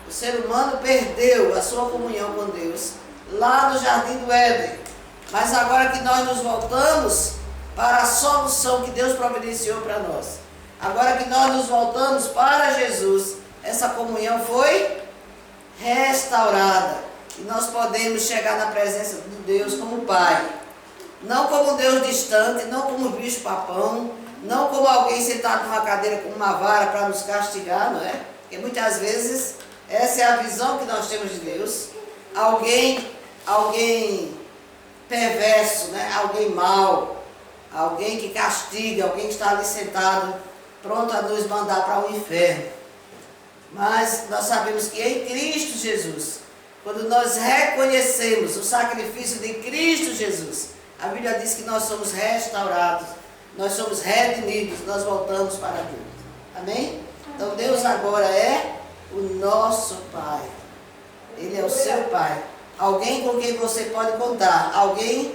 O ser humano perdeu a sua comunhão com Deus lá no Jardim do Éden. Mas agora que nós nos voltamos para a solução que Deus providenciou para nós, agora que nós nos voltamos para Jesus, essa comunhão foi restaurada. E nós podemos chegar na presença de Deus como Pai. Não como Deus distante, não como bicho papão, não como alguém sentado numa cadeira com uma vara para nos castigar, não é? Porque muitas vezes essa é a visão que nós temos de Deus. Alguém perverso, né? Alguém mau, alguém que castiga, alguém que está ali sentado, pronto a nos mandar para o inferno. Mas nós sabemos que em Cristo Jesus, quando nós reconhecemos o sacrifício de Cristo Jesus, a Bíblia diz que nós somos restaurados, nós somos redimidos, nós voltamos para Deus. Amém? Então Deus agora é o nosso Pai. Ele é o seu Pai. Alguém com quem você pode contar, alguém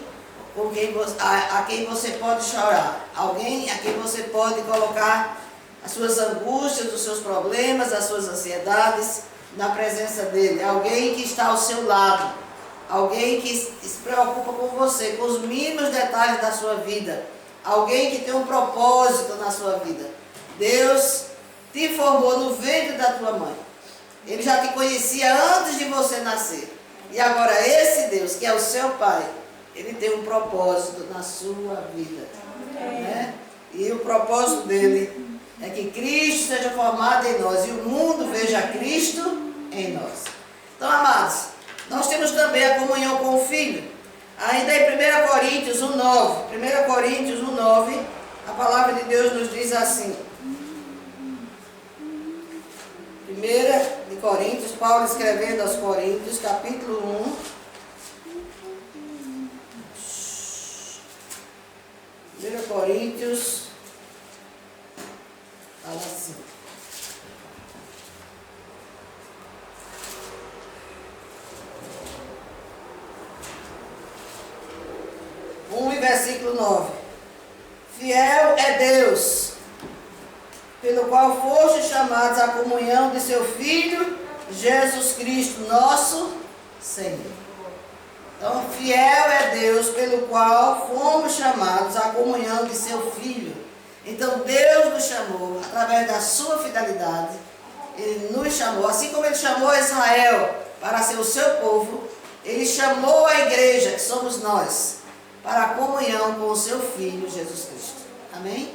a quem você pode chorar, alguém a quem você pode colocar as suas angústias, os seus problemas, as suas ansiedades na presença dele, alguém que está ao seu lado, alguém que se preocupa com você, com os mínimos detalhes da sua vida, alguém que tem um propósito na sua vida. Deus te formou no ventre da tua mãe, ele já te conhecia antes de você nascer. E agora esse Deus, que é o seu Pai, ele tem um propósito na sua vida. Né? E o propósito dele é que Cristo seja formado em nós e o mundo veja Cristo em nós. Então, amados, nós temos também a comunhão com o Filho. Ainda em 1 Coríntios 1,9, 1 Coríntios 1,9, a palavra de Deus nos diz assim. 1 Coríntios, Paulo escrevendo aos Coríntios, capítulo 1. 1 Coríntios, fala assim. Versículo 9. Fiel é Deus, pelo qual fostes chamados à comunhão de seu Filho, Jesus Cristo, nosso Senhor. Então, fiel é Deus, pelo qual fomos chamados à comunhão de seu Filho. Então, Deus nos chamou, através da sua fidelidade, Ele nos chamou, assim como Ele chamou Israel para ser o seu povo, Ele chamou a igreja, que somos nós, para a comunhão com o seu Filho, Jesus Cristo. Amém?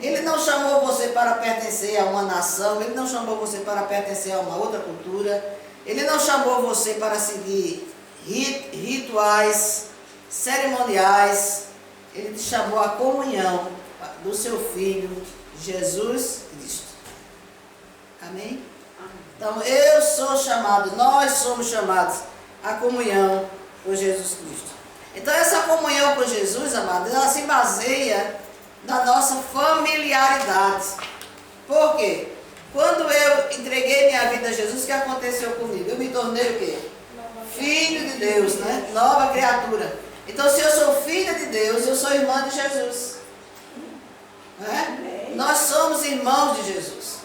Ele não chamou você para pertencer a uma nação, Ele não chamou você para pertencer a uma outra cultura, Ele não chamou você para seguir rituais, cerimoniais, Ele te chamou à comunhão do seu Filho, Jesus Cristo. Amém? Então, eu sou chamado, nós somos chamados à comunhão com Jesus Cristo. Então, essa comunhão com Jesus, amados, ela se baseia na nossa familiaridade. Por quê? Quando eu entreguei minha vida a Jesus, o que aconteceu comigo? Eu me tornei o quê? Filho de Deus, né? Nova criatura. Então, se eu sou filha de Deus, eu sou irmã de Jesus. Né? Nós somos irmãos de Jesus.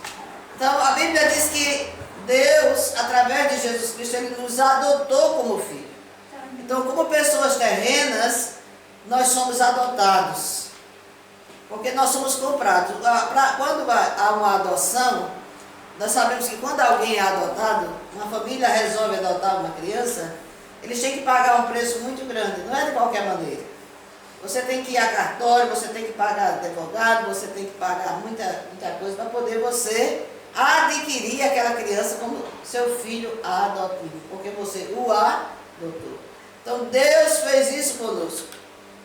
Então, a Bíblia diz que Deus, através de Jesus Cristo, Ele nos adotou como filho. Então, como pessoas terrenas, nós somos adotados. Porque nós somos comprados. Quando há uma adoção, nós sabemos que quando alguém é adotado, uma família resolve adotar uma criança, eles têm que pagar um preço muito grande, não é de qualquer maneira. Você tem que ir a cartório, você tem que pagar advogado, você tem que pagar muita coisa para poder você adquirir aquela criança como seu filho adotivo, porque você o adotou. Então Deus fez isso conosco.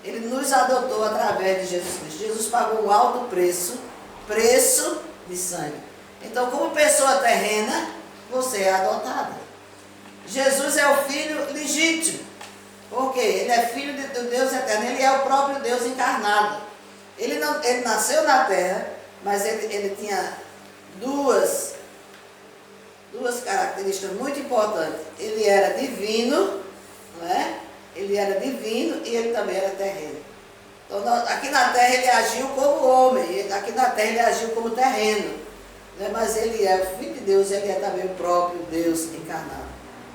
Ele nos adotou através de Jesus Cristo. Jesus pagou um alto preço de sangue. Então, como pessoa terrena, você é adotada. Jesus é o filho legítimo. Por quê? Ele é filho do Deus eterno. Ele é o próprio Deus encarnado. Ele nasceu na terra, mas ele tinha duas características muito importantes. Ele era divino, não é? Ele era divino e ele também era terreno. Então, aqui na terra ele agiu como homem, aqui na terra ele agiu como terreno. né? Mas ele é o Filho de Deus, ele é também o próprio Deus encarnado.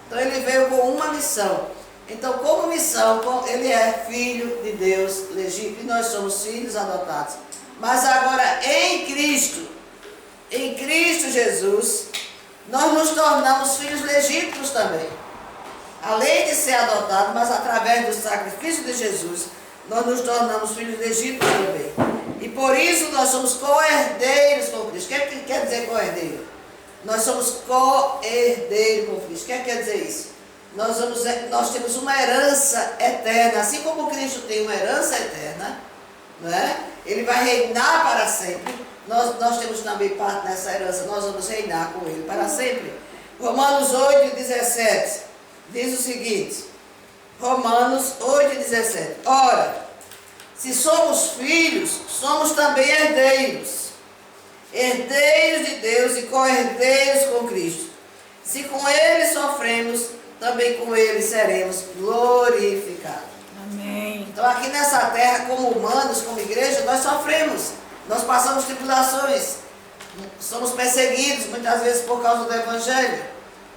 Então ele veio com uma missão. Então, como missão, ele é Filho de Deus legítimo, e nós somos filhos adotados. Mas agora, em Cristo Jesus, nós nos tornamos filhos legítimos também. Além de ser adotados, mas através do sacrifício de Jesus, nós nos tornamos filhos legítimos também. E por isso nós somos co-herdeiros com Cristo. O que quer dizer co-herdeiro? Nós somos co-herdeiros com Cristo. O que quer dizer isso? Nós temos uma herança eterna. Assim como Cristo tem uma herança eterna, não é? Ele vai reinar para sempre. Nós temos também parte nessa herança. Nós vamos reinar com ele para sempre. Romanos 8:17 diz o seguinte. Romanos 8:17. Ora, se somos filhos, somos também herdeiros. Herdeiros de Deus e co-herdeiros com Cristo. Se com ele sofremos, também com ele seremos glorificados. Amém. Então aqui nessa terra, como humanos, como igreja, nós sofremos. Nós passamos tribulações. Somos perseguidos, muitas vezes por causa do Evangelho.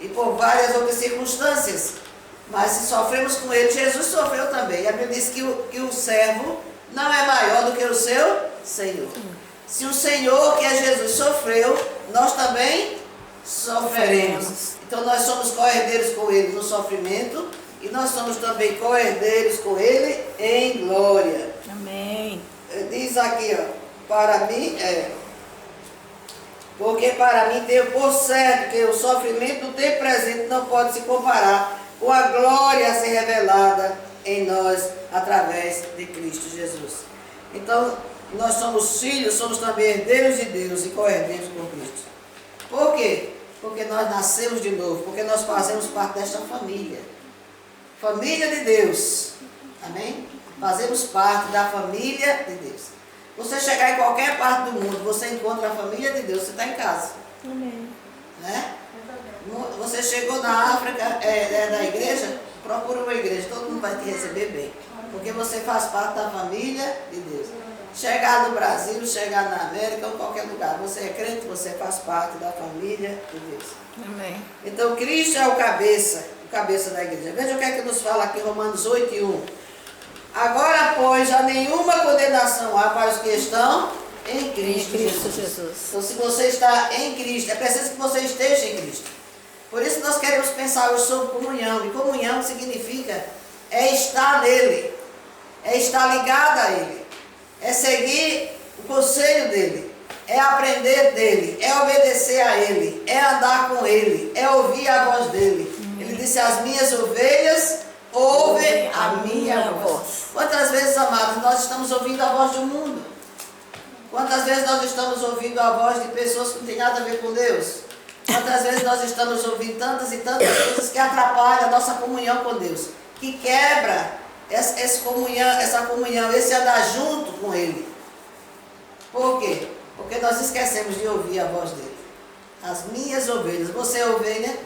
E por várias outras circunstâncias. Mas se sofremos com ele, Jesus sofreu também. E a Bíblia diz que o servo não é maior do que o seu Senhor. Se o Senhor, que é Jesus, sofreu, nós também sofreremos. Então nós somos co-herdeiros com ele no sofrimento e nós somos também co-herdeiros com ele em glória. Amém. Diz aqui, ó, para mim, porque para mim tenho por certo que o sofrimento do tempo presente não pode se comparar com a glória a ser revelada em nós através de Cristo Jesus. Então, nós somos filhos, somos também herdeiros de Deus e co-herdeiros com Cristo. Por quê? Porque nós nascemos de novo, porque nós fazemos parte desta família. Família de Deus. Amém? Fazemos parte da família de Deus. Você chegar em qualquer parte do mundo, você encontra a família de Deus, você está em casa. Amém. Né? Você chegou na África, da igreja, procura uma igreja, todo mundo vai te receber bem. Porque você faz parte da família de Deus. Chegar no Brasil, chegar na América ou em qualquer lugar, você é crente, você faz parte da família de Deus. Amém. Então Cristo é o cabeça da igreja. Veja o que é que nos fala aqui Romanos 8:1. Agora, pois, já nenhuma condenação há para os que estão em Cristo Jesus. Então, se você está em Cristo, é preciso que você esteja em Cristo. Por isso nós queremos pensar hoje sobre comunhão. E comunhão significa estar nele, é estar ligado a ele, é seguir o conselho dele, é aprender dele, é obedecer a ele, é andar com ele, é ouvir a voz dele. Ele disse, as minhas ovelhas ouvem a minha voz. Quantas vezes, amados, nós estamos ouvindo a voz do mundo? Quantas vezes nós estamos ouvindo a voz de pessoas que não têm nada a ver com Deus? Quantas vezes nós estamos ouvindo tantas e tantas coisas que atrapalham a nossa comunhão com Deus, que quebra essa comunhão, esse andar junto com Ele. Por quê? Porque nós esquecemos de ouvir a voz dele. As minhas ovelhas. Você é ovelha?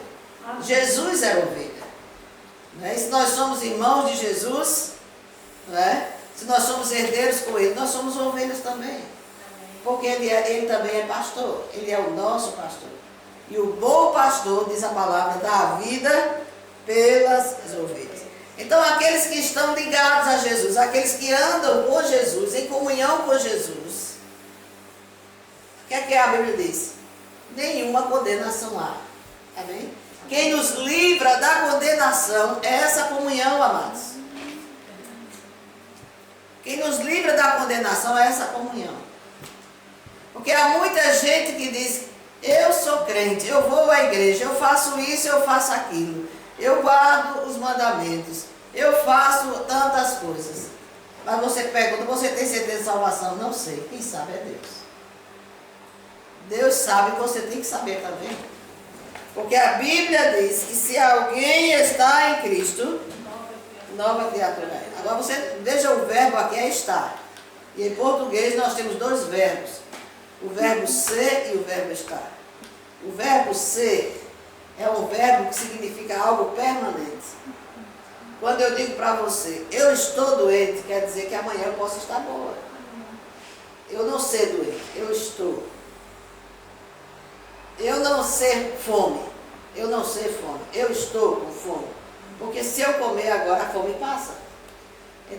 Jesus é ovelha. Não é? E se nós somos irmãos de Jesus, não é? Se nós somos herdeiros com Ele, nós somos ovelhas também. Porque Ele também é pastor. Ele é o nosso pastor. E o bom pastor, diz a palavra, dá a vida pelas ovelhas. Então, aqueles que estão ligados a Jesus, aqueles que andam com Jesus, em comunhão com Jesus, o que é que a Bíblia diz? Nenhuma condenação há. Amém? Quem nos livra da condenação é essa comunhão, amados. Quem nos livra da condenação é essa comunhão. Porque há muita gente que diz, eu sou crente, eu vou à igreja, eu faço isso, eu faço aquilo. Eu guardo os mandamentos, eu faço tantas coisas. Mas você pergunta, você tem certeza de salvação? Não sei, quem sabe é Deus. Deus sabe, você tem que saber também. Porque a Bíblia diz que se alguém está em Cristo, nova criatura é. Agora você veja o verbo aqui é estar. E em português nós temos dois verbos. O verbo ser e o verbo estar. O verbo ser é um verbo que significa algo permanente. Quando eu digo para você, eu estou doente, quer dizer que amanhã eu posso estar boa. Eu não sei doente, eu estou. eu não ser fome. Eu não ser fome. Eu estou com fome. Porque se eu comer agora, a fome passa.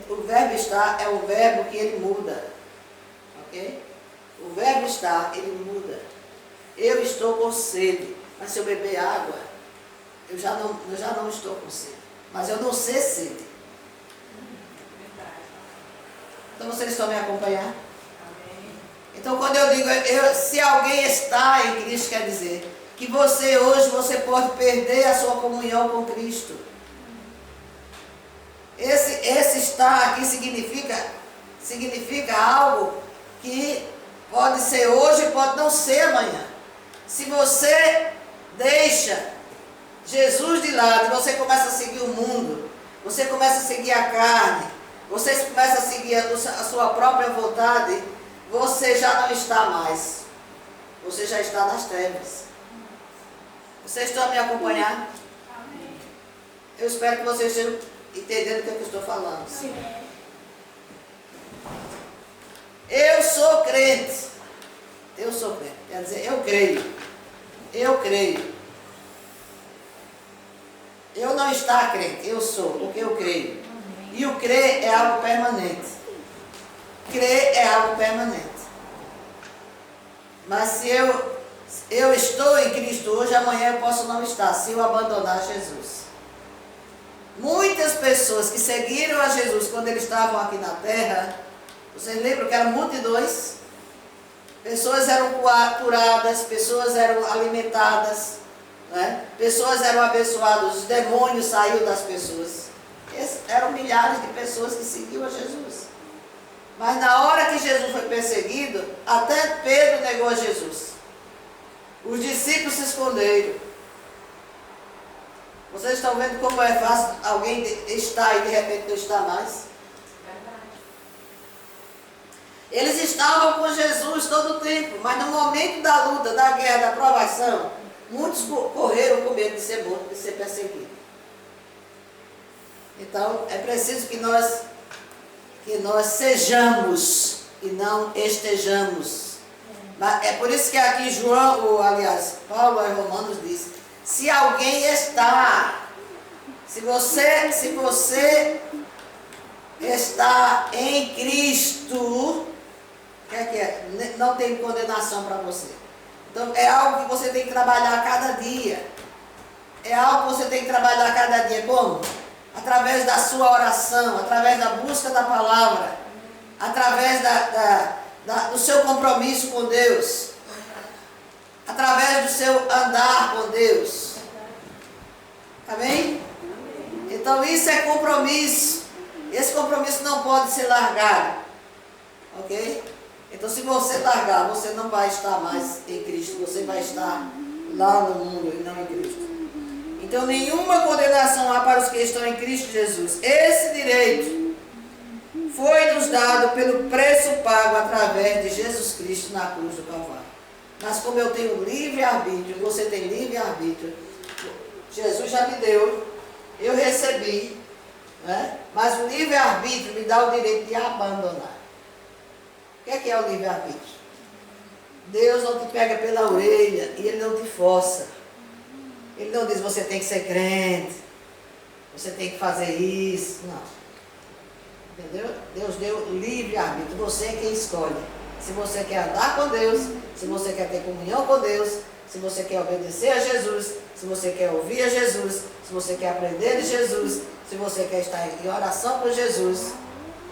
O verbo estar é um verbo que ele muda. Ok? O verbo estar, ele muda. Eu estou com sede. Mas se eu beber água, eu já não estou com sede. Mas eu não sei sede. Então vocês estão me acompanhando? Então quando eu digo, se alguém está em Cristo, quer dizer que hoje você pode perder a sua comunhão com Cristo. Esse estar aqui significa algo que pode ser hoje, pode não ser amanhã. Se você deixa Jesus de lado, você começa a seguir o mundo, você começa a seguir a carne, você começa a seguir a sua própria vontade, você já não está mais. Você já está nas trevas. Vocês estão a me acompanhar? Eu espero que vocês estejam entendendo o que eu estou falando. Sim. Eu sou crente. Eu sou crente. Quer dizer, eu creio. Eu creio. Eu não estou crente, eu sou, porque eu creio. E o crer é algo permanente. Crer é algo permanente. Mas se eu estou em Cristo hoje, amanhã eu posso não estar, se eu abandonar Jesus. Muitas pessoas que seguiram a Jesus quando eles estavam aqui na terra, vocês lembram que eram multidões? Pessoas eram curadas, pessoas eram alimentadas, né? Pessoas eram abençoadas, os demônios saíram das pessoas. Eram milhares de pessoas que seguiam a Jesus. Mas na hora que Jesus foi perseguido, até Pedro negou a Jesus. Os discípulos se esconderam. Vocês estão vendo como é fácil alguém estar e de repente não está mais? Eles estavam com Jesus todo o tempo, mas no momento da luta, da guerra, da provação, muitos correram com medo de ser morto, de ser perseguido. Então, é preciso que nós sejamos e não estejamos. É por isso que aqui Paulo em Romanos diz, se alguém está, se você está em Cristo, o que é? Não tem condenação para você. Então é algo que você tem que trabalhar cada dia. É algo que você tem que trabalhar cada dia. Como? Através da sua oração, através da busca da palavra, através do seu compromisso com Deus, através do seu andar com Deus. Amém? Então isso é compromisso. Esse compromisso não pode ser largado. Ok? Então se você largar, você não vai estar mais em Cristo. Você vai estar lá no mundo e não em Cristo. Então nenhuma condenação há para os que estão em Cristo Jesus. Esse direito foi nos dado pelo preço pago através de Jesus Cristo na cruz do Calvário. Mas como eu tenho livre-arbítrio, você tem livre-arbítrio, Jesus já me deu, eu recebi, né? Mas o livre-arbítrio me dá o direito de abandonar. O que é o livre-arbítrio? Deus não te pega pela orelha e Ele não te força. Ele não diz, você tem que ser crente, você tem que fazer isso. Não. Entendeu? Deus deu livre-arbítrio. Você é quem escolhe. Se você quer andar com Deus, se você quer ter comunhão com Deus, se você quer obedecer a Jesus, se você quer ouvir a Jesus, se você quer aprender de Jesus, se você quer estar em oração com Jesus,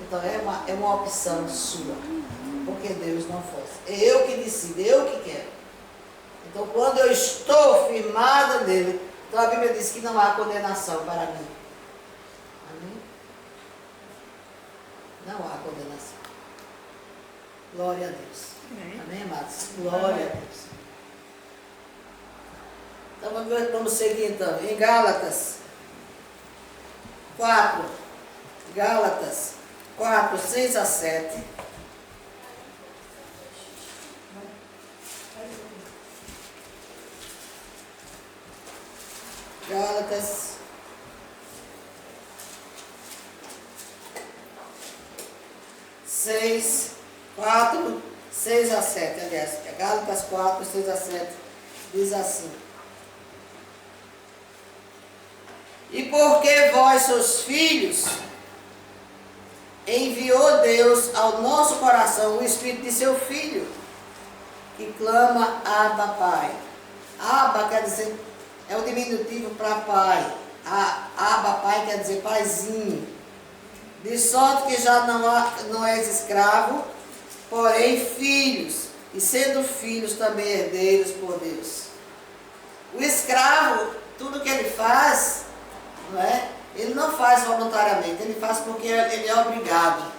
então é uma opção sua. Porque Deus não força. É eu que decido, é eu que quero. Então quando eu estou firmada nele, então a Bíblia diz que não há condenação para mim. Amém? Não há condenação. Glória a Deus. Amém, amados? Glória a Deus. Então vamos seguir então. Em Gálatas 4. Gálatas 4, 6 a 7. Gálatas 6, 4, 6 a 7, aliás, Gálatas 4, 6 a 7, Diz assim: e porque vós, seus filhos, enviou Deus ao nosso coração o Espírito de seu Filho, que clama, Abba, Pai. Abba quer dizer, é o diminutivo para pai. Abba, Pai, quer dizer paizinho. De sorte que já não és escravo, porém filhos, e sendo filhos também herdeiros por Deus. O escravo, tudo que ele faz, não é? Ele não faz voluntariamente, ele faz porque ele é obrigado.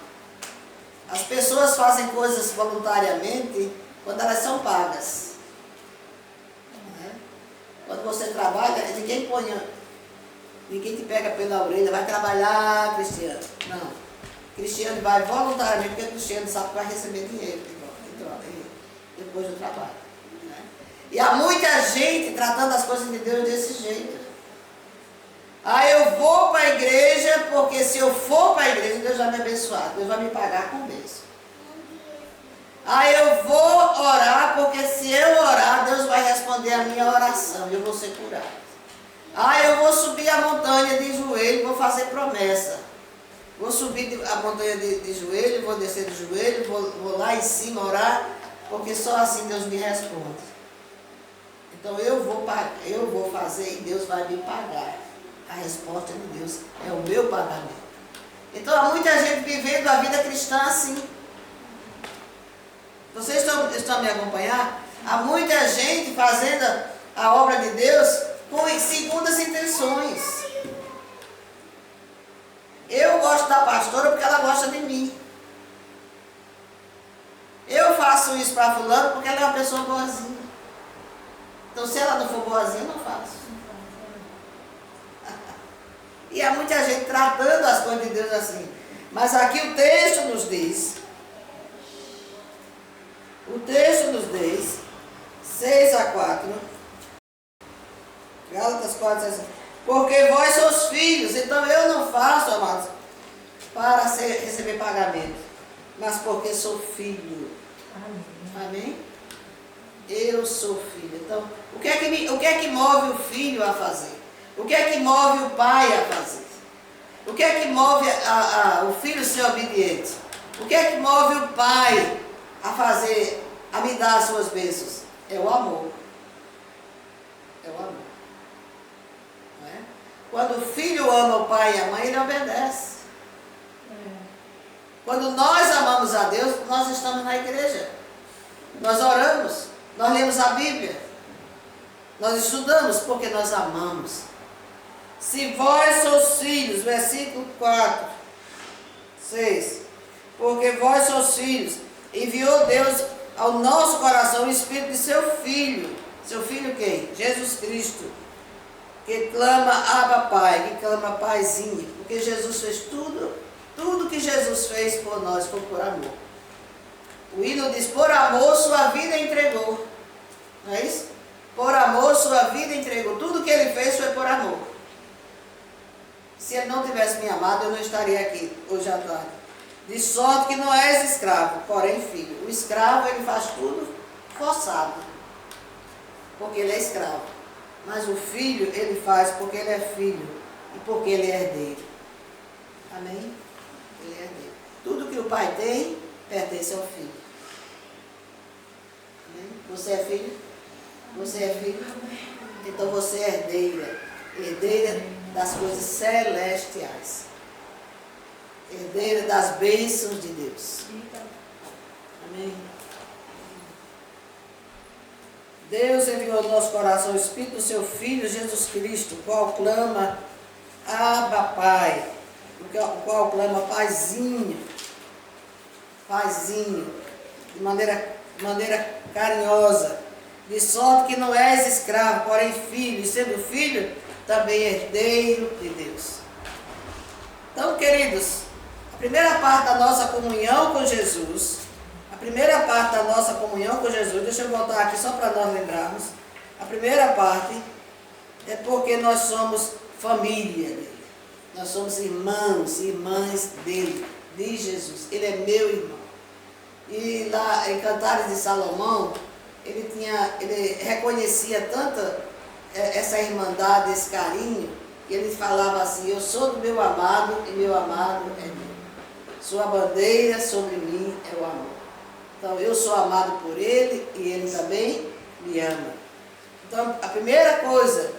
As pessoas fazem coisas voluntariamente quando elas são pagas. Não é? Quando você trabalha, ninguém te pega pela orelha, vai trabalhar, Cristiano. Não. Cristiano vai voluntariamente, porque o Cristiano sabe que vai receber dinheiro depois do trabalho. Né? E há muita gente tratando as coisas de Deus desse jeito. Eu vou para a igreja, porque se eu for para a igreja, Deus vai me abençoar, Deus vai me pagar com bênção. Eu vou orar, porque se eu orar, Deus vai responder a minha oração, eu vou ser curado. Eu vou subir a montanha de joelho, vou fazer promessa. Vou subir a montanha de joelho, vou descer de joelho, vou lá em cima orar, porque só assim Deus me responde. Então eu vou fazer e Deus vai me pagar. A resposta de Deus é o meu pagamento. Então há muita gente vivendo a vida cristã assim. Vocês estão me acompanhando? Há muita gente fazendo a obra de Deus com segundas intenções. Eu gosto da pastora porque ela gosta de mim. Eu faço isso para fulano porque ela é uma pessoa boazinha. Então se ela não for boazinha, eu não faço. E há muita gente tratando as coisas de Deus assim. Mas aqui o texto nos diz, 6-4, Gálatas 4, assim, porque vós sois filhos, então eu não faço, amados, para receber pagamento, mas porque sou filho. Amém? Eu sou filho. Então, o que é que move o filho a fazer? O que é que move o pai a fazer? O que é que move o filho ser obediente? O que é que move o pai a fazer, a me dar as suas bênçãos? É o amor. É o amor. Não é? Quando o filho ama o pai e a mãe, ele obedece. Quando nós amamos a Deus, nós estamos na igreja. Nós oramos, nós lemos a Bíblia. Nós estudamos porque nós amamos. Se vós sois filhos, versículo 4, 6, porque vós sois filhos, enviou Deus ao nosso coração o Espírito de seu Filho. Seu Filho quem? Jesus Cristo, que clama Abba Pai, que clama Paizinho, porque Jesus fez tudo que Jesus fez por nós foi por amor. O hino diz, por amor sua vida entregou. Não é isso? Por amor sua vida entregou. Tudo que ele fez foi por amor. Se ele não tivesse me amado, eu não estaria aqui hoje à tarde. De sorte que não és escravo, porém filho. O escravo, ele faz tudo forçado, porque ele é escravo. Mas o filho, ele faz porque ele é filho e porque ele é herdeiro. Amém? Ele é herdeiro. Tudo que o pai tem, pertence ao filho. Amém? Você é filho? Você é filho? Então você é herdeira. Herdeira das coisas celestiais. Herdeira das bênçãos de Deus. Amém? Deus enviou ao nosso coração o Espírito do seu Filho, Jesus Cristo, o qual clama Abba Pai, o qual clama Paizinho, Paizinho, de maneira carinhosa, de sorte que não és escravo, porém filho, e sendo filho, também herdeiro de Deus. Então, queridos, a primeira parte da nossa comunhão com Jesus, deixa eu voltar aqui só para nós lembrarmos. A primeira parte é porque nós somos família dele. Nós somos irmãos e irmãs dele, de Jesus. Ele é meu irmão. E lá em Cantares de Salomão, ele reconhecia tanta essa irmandade, esse carinho, que ele falava assim: eu sou do meu amado e meu amado é meu. Sua bandeira sobre mim é o amor. Então eu sou amado por ele e ele também me ama. Então a primeira coisa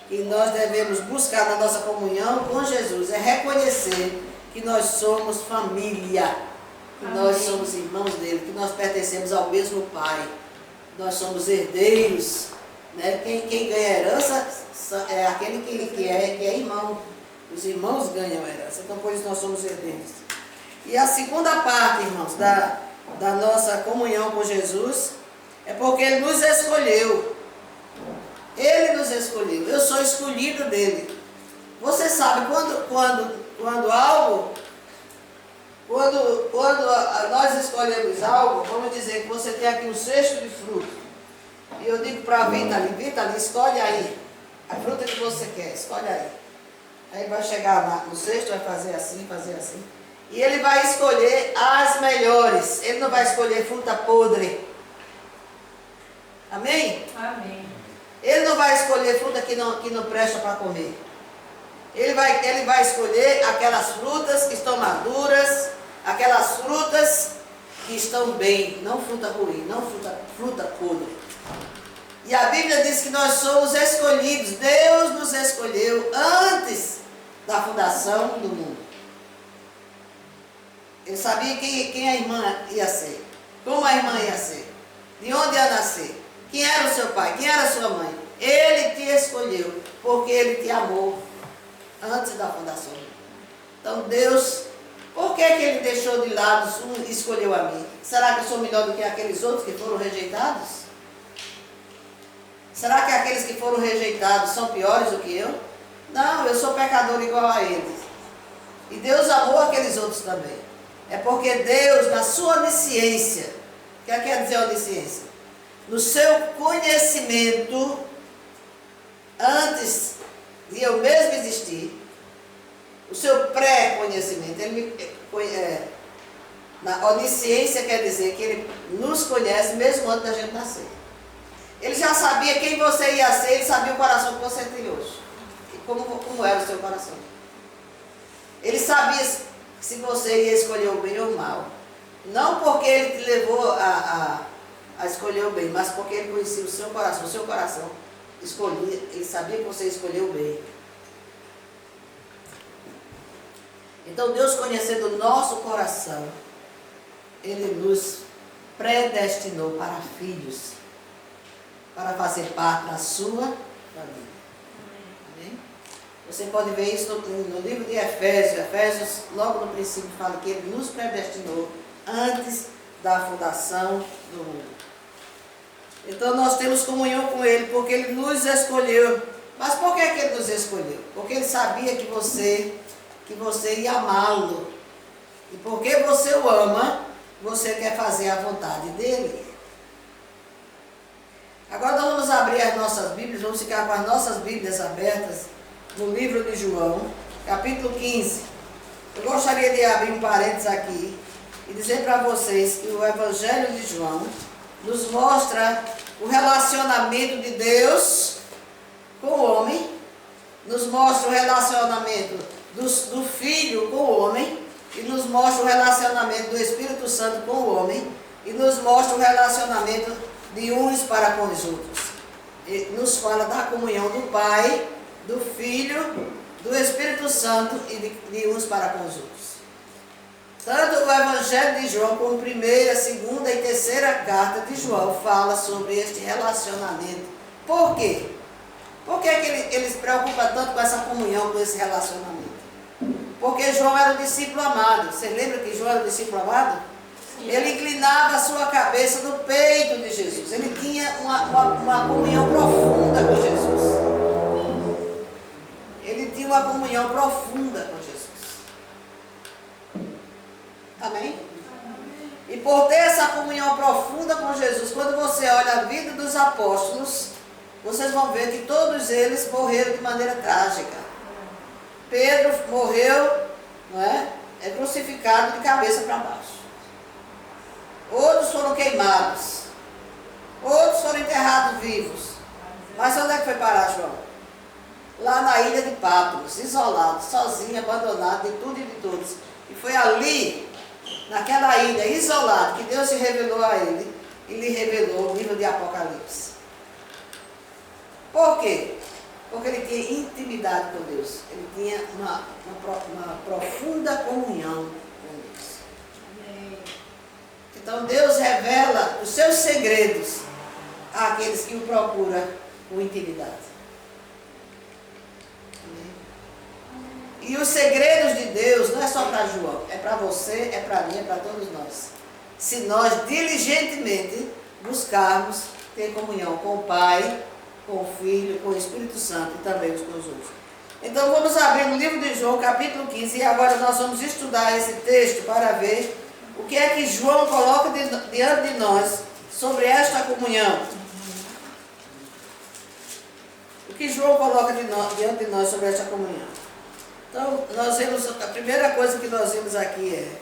que nós devemos buscar na nossa comunhão com Jesus é reconhecer que nós somos família, que nós somos irmãos dele, que nós pertencemos ao mesmo Pai, nós somos herdeiros, né? Quem ganha herança é aquele que é irmão. Os irmãos ganham a herança, então por isso nós somos herdeiros. E a segunda parte, irmãos, da nossa comunhão com Jesus é porque ele nos escolheu. Ele nos escolheu. Eu sou escolhido dele. Você sabe, quando nós escolhemos algo, vamos dizer que você tem aqui um cesto de fruta. E eu digo para a Vita, escolhe aí. A fruta que você quer, escolhe aí. Aí vai chegar no cesto, vai fazer assim. E ele vai escolher as melhores. Ele não vai escolher fruta podre. Amém? Amém. Ele não vai escolher fruta que não presta para comer. Ele vai escolher aquelas frutas que estão maduras, aquelas frutas que estão bem, não fruta ruim, não fruta podre. E a Bíblia diz que nós somos escolhidos. Deus nos escolheu antes da fundação do mundo. Ele sabia quem a irmã ia ser, como a irmã ia ser, de onde ia nascer, quem era o seu pai, quem era a sua mãe. Ele te escolheu, porque ele te amou antes da fundação do mundo. Então Deus, por que ele deixou de lado e escolheu a mim? Será que eu sou melhor do que aqueles outros que foram rejeitados? Será que aqueles que foram rejeitados são piores do que eu? Não, eu sou pecador igual a eles. E Deus amou aqueles outros também. É porque Deus, na sua onisciência, o que quer dizer onisciência? No seu conhecimento, antes de eu mesmo existir, o seu pré-conhecimento, na onisciência quer dizer que ele nos conhece mesmo antes da gente nascer. Ele já sabia quem você ia ser, ele sabia o coração que você tem hoje. E como era o seu coração. Ele sabia se você ia escolher o bem ou o mal. Não porque ele te levou a escolher o bem, mas porque ele conhecia o seu coração. O seu coração escolhia, ele sabia que você escolheu o bem. Então Deus, conhecendo o nosso coração, ele nos predestinou para filhos, para fazer parte da sua família. Amém? Você pode ver isso no livro de Efésios. Efésios, logo no princípio, fala que ele nos predestinou antes da fundação do mundo. Então nós temos comunhão com ele, porque ele nos escolheu. Mas por que ele nos escolheu? Porque ele sabia que você ia amá-lo. E porque você o ama, você quer fazer a vontade dele. Agora nós vamos abrir as nossas Bíblias, vamos ficar com as nossas Bíblias abertas no livro de João, capítulo 15. Eu gostaria de abrir um parênteses aqui e dizer para vocês que o Evangelho de João nos mostra o relacionamento de Deus com o homem, nos mostra o relacionamento do Filho com o homem, e nos mostra o relacionamento do Espírito Santo com o homem, e nos mostra o relacionamento de uns para com os outros. E nos fala da comunhão do Pai, do Filho, do Espírito Santo e de uns para com os outros. Tanto o Evangelho de João, como primeira, segunda e terceira carta de João, fala sobre este relacionamento. Por quê? Por que ele se preocupa tanto com essa comunhão, com esse relacionamento? Porque João era o discípulo amado. Você lembra que João era o discípulo amado? Sim. Ele inclinava a sua cabeça no peito de Jesus. Ele tinha uma comunhão profunda com Jesus. Ele tinha uma comunhão profunda com Jesus. Amém? E por ter essa comunhão profunda com Jesus, quando você olha a vida dos apóstolos, vocês vão ver que todos eles morreram de maneira trágica. Pedro morreu, não é? Crucificado de cabeça para baixo. Outros foram queimados. Outros foram enterrados vivos. Mas onde é que foi parar, João? Lá na ilha de Patmos, isolado, sozinho, abandonado de tudo e de todos. E foi ali, naquela ilha, isolado, que Deus se revelou a ele e lhe revelou o livro de Apocalipse. Por quê? Porque ele tinha intimidade com Deus. Ele tinha uma profunda comunhão com Deus. Então Deus revela os seus segredos àqueles que o procuram com intimidade. E os segredos de Deus não é só para João, é para você, é para mim, é para todos nós. Se nós diligentemente buscarmos ter comunhão com o Pai, com o Filho, com o Espírito Santo e também uns com os outros. Então vamos abrir no livro de João, capítulo 15, e agora nós vamos estudar esse texto para ver o que é que João coloca diante de nós sobre esta comunhão. O que João coloca diante de nós sobre esta comunhão. Então, nós vemos, a primeira coisa que nós vimos aqui é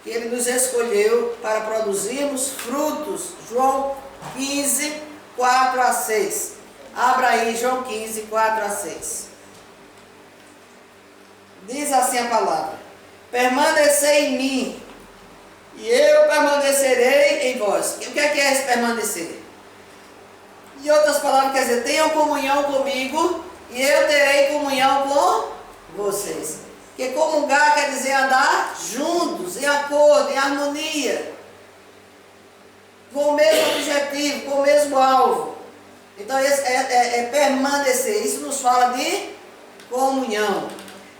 que ele nos escolheu para produzirmos frutos. João 15, 4 a 6. Abra aí, João 15, 4 a 6. Diz assim a palavra: permanecei em mim, e eu permanecerei em vós. O que é esse permanecer? Em outras palavras, quer dizer, tenham comunhão comigo, e eu terei comunhão com vocês. Porque comungar quer dizer andar juntos, em acordo, em harmonia, com o mesmo objetivo, com o mesmo alvo. Então esse é permanecer. Isso nos fala de comunhão.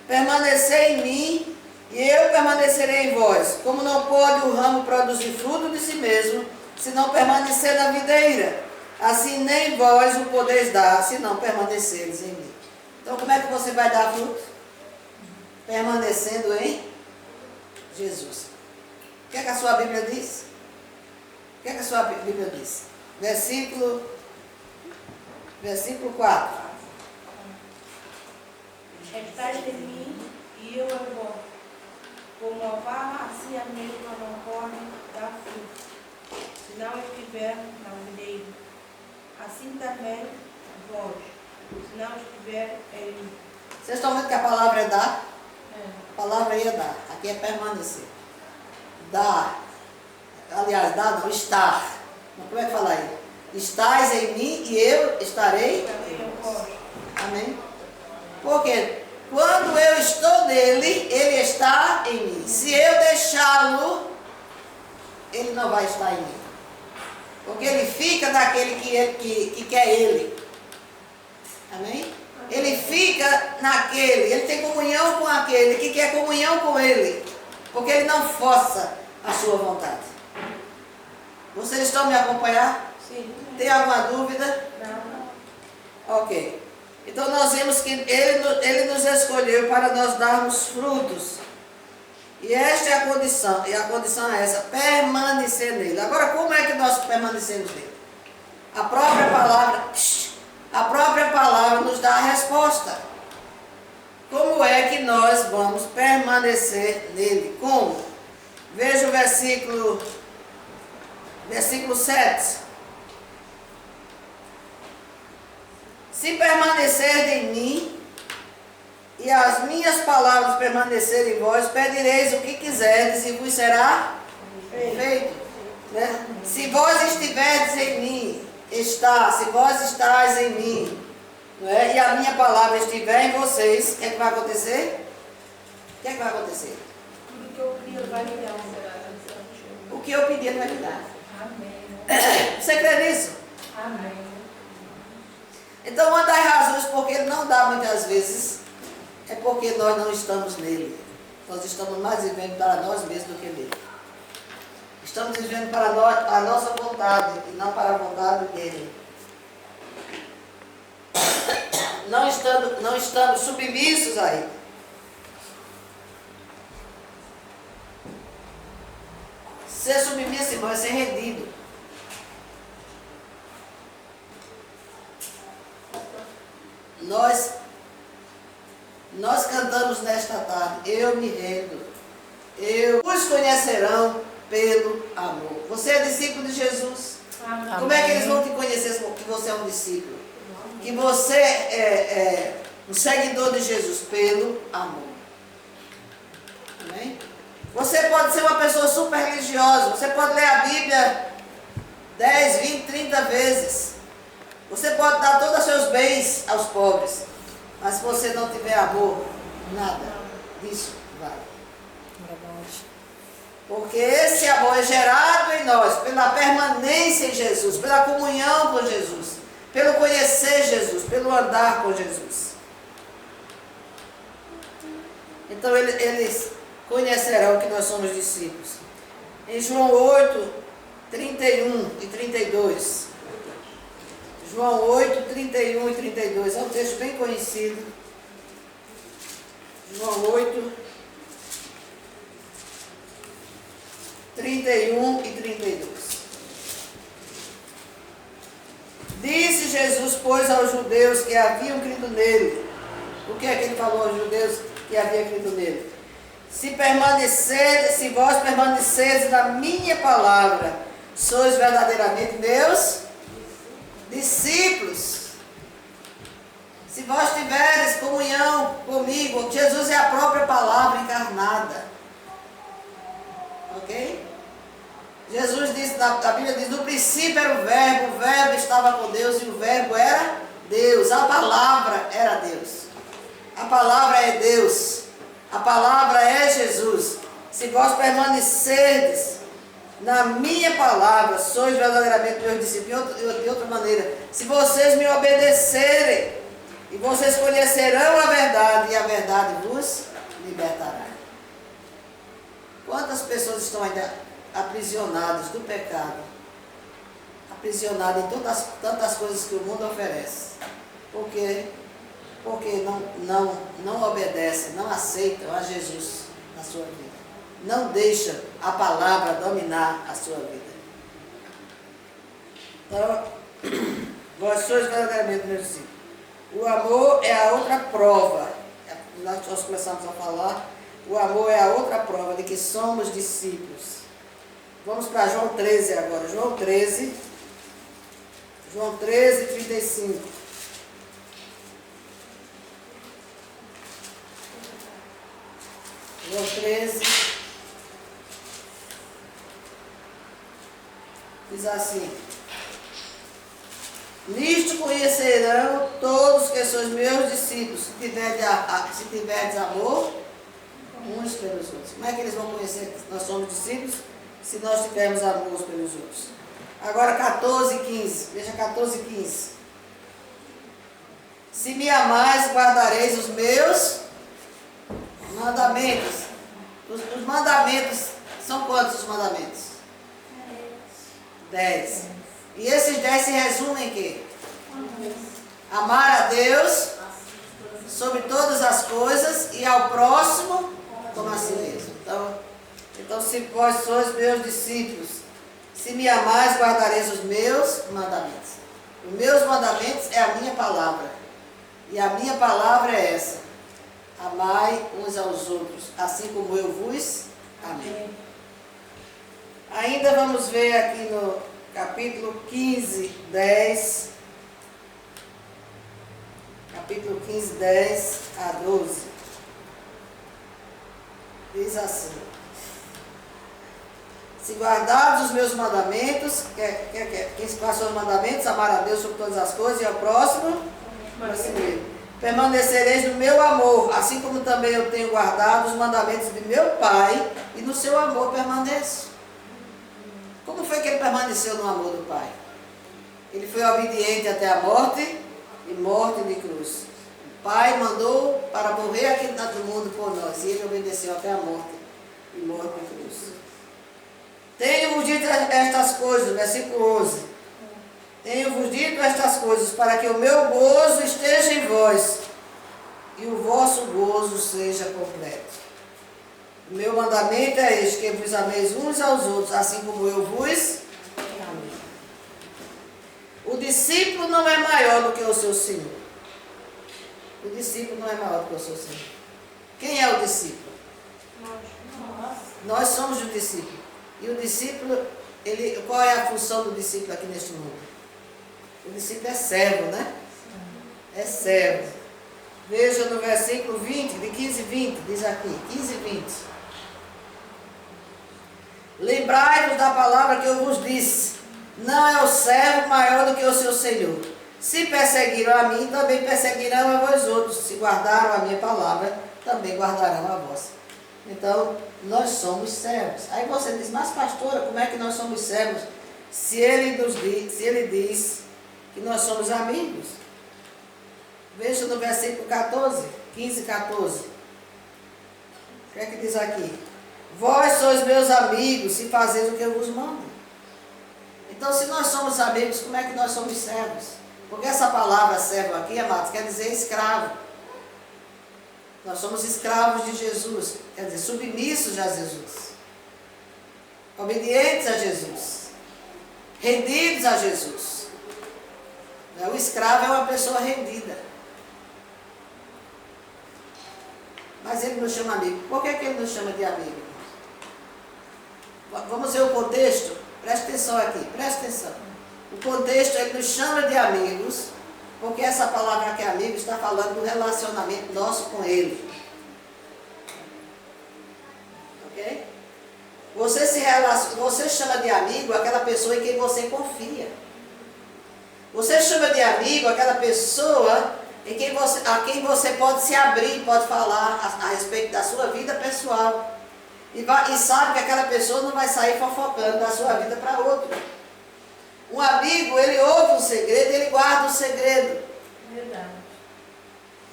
Permanecer em mim e eu permanecerei em vós. Como não pode o ramo produzir fruto de si mesmo, se não permanecer na videira, assim nem vós o podeis dar, se não permaneceres em mim. Então como é que você vai dar fruto? Permanecendo em Jesus. O que é que a sua Bíblia diz? O que é que a sua Bíblia diz? Versículo 4. Estais em mim e eu em vós. Como a vara, assim a mesma não pode dar fruto, se não estiver na videira. Assim também vós, se não estiver em mim. Vocês estão vendo que a palavra é dar? A palavra aí é dar. Aqui é permanecer. Dar. Aliás, dar não, estar. Mas como é que fala aí? Estais em mim e eu estarei em vós. Amém? Porque quando eu estou nele, ele está em mim. Se eu deixá-lo, ele não vai estar em mim. Porque ele fica naquele que quer ele. Amém? Ele fica naquele, ele tem comunhão com aquele que quer comunhão com ele. Porque ele não força a sua vontade. Vocês estão me acompanhando? Sim. Tem alguma dúvida? Não. Ok. Então nós vemos que ele nos escolheu para nós darmos frutos. E esta é a condição. E a condição é essa: permanecer nele. Agora, como é que nós permanecemos nele? A própria palavra nos dá a resposta. Como é que nós vamos permanecer nele? Como? Veja o versículo 7. Se permanecer em mim e as minhas palavras permanecerem em vós, pedireis o que quiserdes e vos será feito. Né? Se vós estiverdes em mim, se vós estáis em mim, não é? E a minha palavra estiver em vocês, o que é que vai acontecer? O que é que vai acontecer? Tudo que eu pedir, ele vai me dar. O que eu pedir, ele vai me dar. Amém. Você crê nisso? Amém. Então, uma das razões porque ele não dá muitas vezes é porque nós não estamos nele. Nós estamos mais vivendo para nós mesmos do que nele. Estamos vivendo para a nossa vontade e não para a vontade dele. Não estamos submissos a ele. Ser submisso, irmão, é ser rendido. Nós cantamos nesta tarde: eu me rendo, os conhecerão pelo amor. Você é discípulo de Jesus? Como é que eles vão te conhecer que você é um discípulo? Que você é um seguidor de Jesus pelo amor. Amém? Você pode ser uma pessoa super religiosa, você pode ler a Bíblia 10, 20, 30 vezes. Você pode dar todos os seus bens aos pobres, mas se você não tiver amor, nada disso vale. Porque esse amor é gerado em nós pela permanência em Jesus, pela comunhão com Jesus, pelo conhecer Jesus, pelo andar com Jesus. Então eles conhecerão que nós somos discípulos. Em João 8, 31 e 32. João 8, 31 e 32. É um texto bem conhecido. João 8, 31 e 32. Disse Jesus, pois, aos judeus que haviam crido nele. O que é que ele falou aos judeus que haviam crido nele? Se vós permaneceres na minha palavra, sois verdadeiramente meus discípulos. Se vós tiveres comunhão comigo, Jesus é a própria palavra encarnada. Ok? Jesus disse, a Bíblia diz, no princípio era o verbo estava com Deus e o verbo era Deus. A palavra era Deus. A palavra é Deus. A palavra é Jesus. Se vós permanecerdes na minha palavra, sois verdadeiramente meus discípulos. De outra maneira, se vocês me obedecerem, e vocês conhecerão a verdade, e a verdade vos libertará. Quantas pessoas estão ainda aprisionadas do pecado? Aprisionadas em tantas coisas que o mundo oferece. Por quê? Porque não obedecem, não aceitam a Jesus na sua vida. Não deixam a palavra dominar a sua vida. Então, vós sois verdadeiramente meus discípulos. O amor é a outra prova. Nós começamos a falar. O amor é a outra prova de que somos discípulos. Vamos para João 13 agora. João 13, 35. João 13, diz assim: nisto conhecerão todos que sois meus discípulos, se tiverdes amor uns pelos outros. Como é que eles vão conhecer que nós somos discípulos? Se nós tivermos amor uns pelos outros. Agora 14, 15. Veja 14, 15. Se me amais, guardareis os meus mandamentos. Os mandamentos, são quantos os mandamentos? 10. E esses 10 se resumem em quê? Amar a Deus sobre todas as coisas e ao próximo como a si mesmo. Então se vós sois meus discípulos, se me amais, guardareis os meus mandamentos. Os meus mandamentos é a minha palavra. E a minha palavra é essa: amai uns aos outros, assim como eu vos amei. Ainda vamos ver aqui no capítulo 15, 10. Capítulo 15, 10 a 12. Diz assim: se guardardes os meus mandamentos, quais são os mandamentos? Amar a Deus sobre todas as coisas e ao próximo, assim mesmo. Permanecereis no meu amor, assim como também eu tenho guardado os mandamentos de meu Pai, e no seu amor permaneço. Como foi que ele permaneceu no amor do Pai? Ele foi obediente até a morte, e morte de cruz. O Pai mandou para morrer aqui no mundo por nós, e ele obedeceu até a morte, e morte de cruz. Tenho-vos dito estas coisas, versículo 11. Tenho-vos dito estas coisas para que o meu gozo esteja em vós e o vosso gozo seja completo. O meu mandamento é este, que vos ameis uns aos outros, assim como eu vos amei. O discípulo não é maior do que o seu Senhor. O discípulo não é maior do que o seu Senhor. Quem é o discípulo? Nós somos o discípulo. E o discípulo qual é a função do discípulo aqui neste mundo? O discípulo é servo, né? É servo. Veja no versículo 20, de 15 e 20, diz aqui, 15 e 20. Lembrai-vos da palavra que eu vos disse, não é o servo maior do que o seu senhor. Se perseguiram a mim, também perseguirão a vós outros. Se guardaram a minha palavra, também guardarão a vossa. Então, nós somos servos. Aí você diz, mas pastora, como é que nós somos servos? Se ele diz que nós somos amigos. Veja no versículo 14, 15 e 14. O que é que diz aqui? Vós sois meus amigos, se fazeis o que eu vos mando. Então, se nós somos amigos, como é que nós somos servos? Porque essa palavra servo aqui, amados, quer dizer escravo. Nós somos escravos de Jesus, quer dizer, submissos a Jesus. Obedientes a Jesus. Rendidos a Jesus. O escravo é uma pessoa rendida. Mas ele nos chama amigo. Por que ele nos chama de amigo? Vamos ver o contexto? Preste atenção aqui, preste atenção. O contexto, ele nos chama de amigos, porque essa palavra aqui, amigo, está falando do relacionamento nosso com ele. Ok? Você chama de amigo aquela pessoa em quem você confia. Você chama de amigo aquela pessoa a quem você pode se abrir, pode falar a respeito da sua vida pessoal. E sabe que aquela pessoa não vai sair fofocando da sua vida para outro. Um amigo, ele ouve um segredo, ele guarda o segredo. Verdade.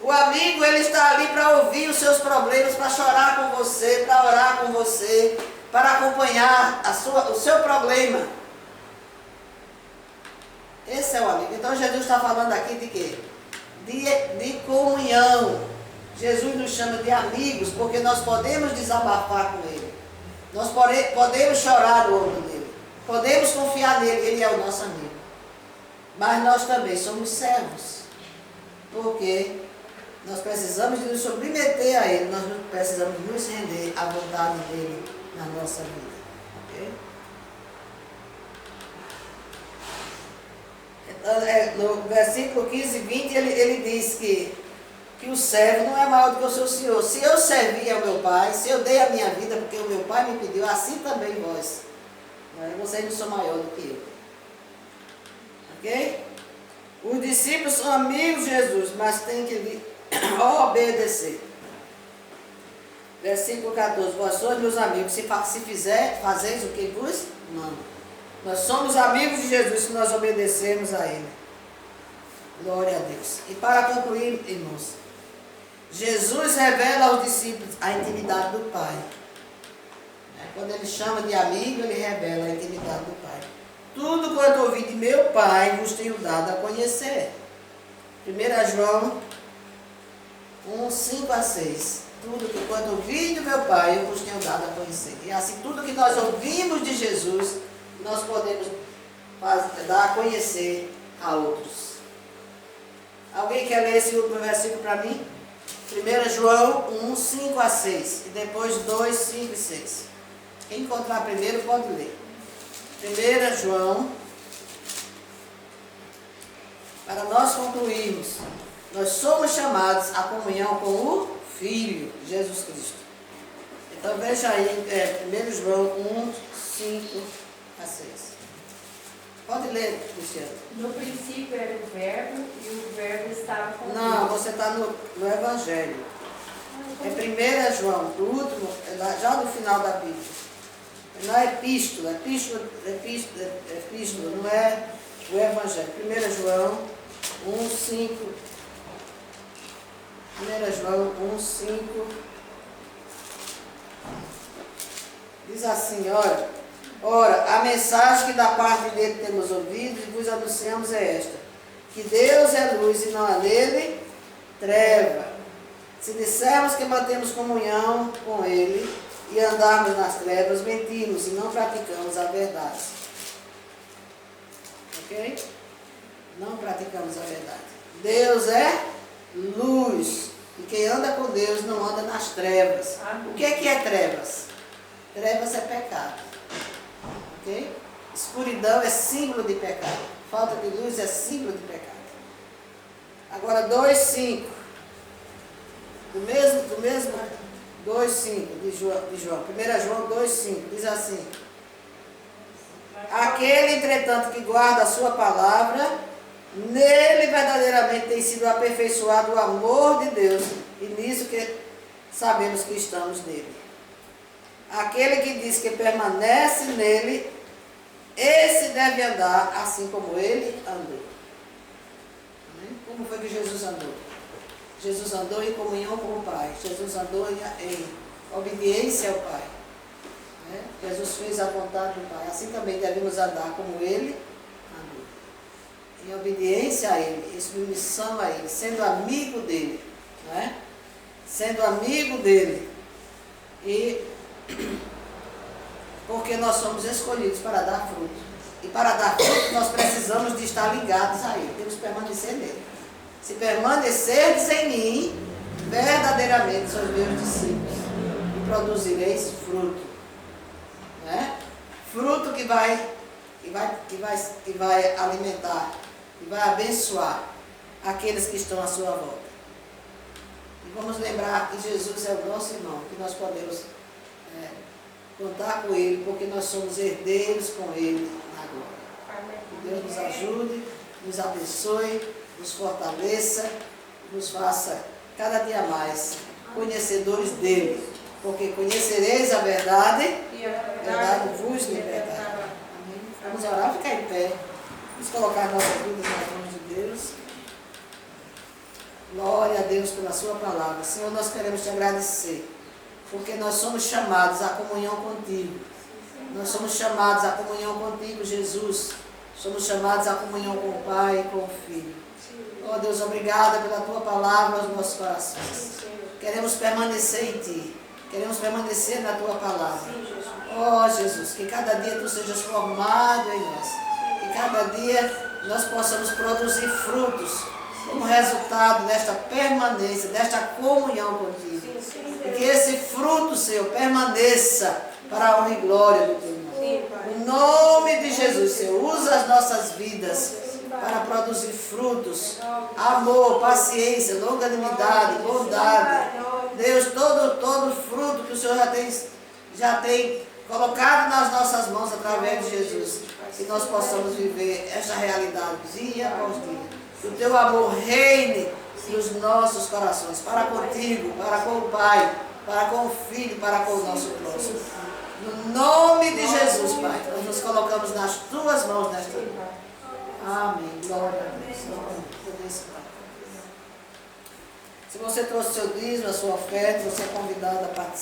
O amigo, ele está ali para ouvir os seus problemas, para chorar com você, para orar com você, para acompanhar o seu problema. Esse é o amigo. Então Jesus está falando aqui de quê? De comunhão. Jesus nos chama de amigos porque nós podemos desabafar com Ele. Nós podemos chorar no ombro dele. Podemos confiar nele, Ele é o nosso amigo. Mas nós também somos servos. Porque nós precisamos de nos submeter a Ele. Nós precisamos nos render à vontade dEle na nossa vida. Ok? Então, no versículo 15 e 20, ele diz que o servo não é maior do que o seu senhor. Se eu servi ao meu pai, se eu dei a minha vida porque o meu pai me pediu, assim também vós. Vocês não são maior do que eu. Ok? Os discípulos são amigos de Jesus, mas têm que lhe obedecer. Versículo 14. Vós sois meus amigos, se fazeis o que vos mando. Nós somos amigos de Jesus se nós obedecermos a Ele. Glória a Deus. E para concluir, irmãos, Jesus revela aos discípulos a intimidade do Pai. Quando Ele chama de amigo, Ele revela a intimidade do Pai. Tudo quanto ouvi de meu Pai vos tenho dado a conhecer. 1 João 1, 5 a 6. Tudo que quando ouvi de meu Pai eu vos tenho dado a conhecer. E assim, tudo que nós ouvimos de Jesus, nós podemos dar a conhecer a outros. Alguém quer ler esse último versículo para mim? 1 João 1, 5 a 6. E depois 2, 5 e 6. Quem encontrar primeiro pode ler. 1 João. Para nós concluirmos, nós somos chamados à comunhão com o Filho, Jesus Cristo. Então veja aí, 1 João 1, 5 a 6. Pode ler, Cristiano. No princípio era o verbo e o verbo estava com Deus. Não, você está no Evangelho. É 1 João, do último, já no final da Bíblia. Não é epístola, não é o Evangelho. 1 João 1, 5. 1 João 1, 5. Diz assim, ora, a mensagem que da parte dele temos ouvido e vos anunciamos é esta: que Deus é luz e não há nele treva. Se dissermos que mantemos comunhão com ele e andarmos nas trevas, mentimos e não praticamos a verdade. Ok? Não praticamos a verdade. Deus é luz. E quem anda com Deus não anda nas trevas. O que é trevas? Trevas é pecado. Ok? Escuridão é símbolo de pecado. Falta de luz é símbolo de pecado. Agora 2,5. Do mesmo 2,5 de João. 1 João 2,5. Diz assim: aquele, entretanto, que guarda a sua palavra, nele verdadeiramente tem sido aperfeiçoado o amor de Deus, e nisso que sabemos que estamos nele. Aquele que diz que permanece nele, esse deve andar assim como ele andou. Amém? Como foi que Jesus andou? Jesus andou em comunhão com o Pai. Jesus andou em obediência ao Pai. Né? Jesus fez a vontade do Pai. Assim também devemos andar como ele andou. Em obediência a ele, em submissão a ele, sendo amigo dele. Né? Sendo amigo dele. E porque nós somos escolhidos para dar fruto. E para dar fruto nós precisamos de estar ligados a ele. Temos que permanecer nele. Se permanecerdes em mim, verdadeiramente sois meus discípulos. E produzireis fruto. Né? Fruto que vai alimentar, que vai abençoar aqueles que estão à sua volta. E vamos lembrar que Jesus é o nosso irmão, que nós podemos contar com ele, porque nós somos herdeiros com ele na glória. Que Deus nos ajude, nos abençoe, nos fortaleça, nos faça cada dia mais conhecedores dele, porque conhecereis a verdade, e a verdade vos libertará. Amém? Vamos orar, ficar em pé, vamos colocar nossas vidas nas mãos de Deus. Glória a Deus pela sua palavra. Senhor, nós queremos te agradecer, porque nós somos chamados à comunhão contigo. Nós somos chamados à comunhão contigo, Jesus. Somos chamados à comunhão com o Pai e com o Filho. Oh Deus, obrigada pela tua palavra aos nossos corações. Queremos permanecer em ti. Queremos permanecer na tua palavra. Oh Jesus, que cada dia tu sejas formado em nós. Que cada dia nós possamos produzir frutos como resultado desta permanência, desta comunhão contigo. E que esse fruto, Senhor, permaneça para a honra e glória do teu nome. No nome de Jesus, Senhor, usa as nossas vidas para produzir frutos, amor, paciência, longanimidade, bondade. Deus, todo fruto que o Senhor já tem colocado nas nossas mãos através de Jesus, que nós possamos viver esta realidade dia após dia. Que o teu amor reine nos nossos corações, para contigo, para com o Pai, para com o Filho, para com o nosso próximo. No nome de Jesus, Pai, nós nos colocamos nas tuas mãos nesta noite. Amém. Glória a Deus. Se você trouxe seu dízimo, a sua oferta, você é convidado a participar.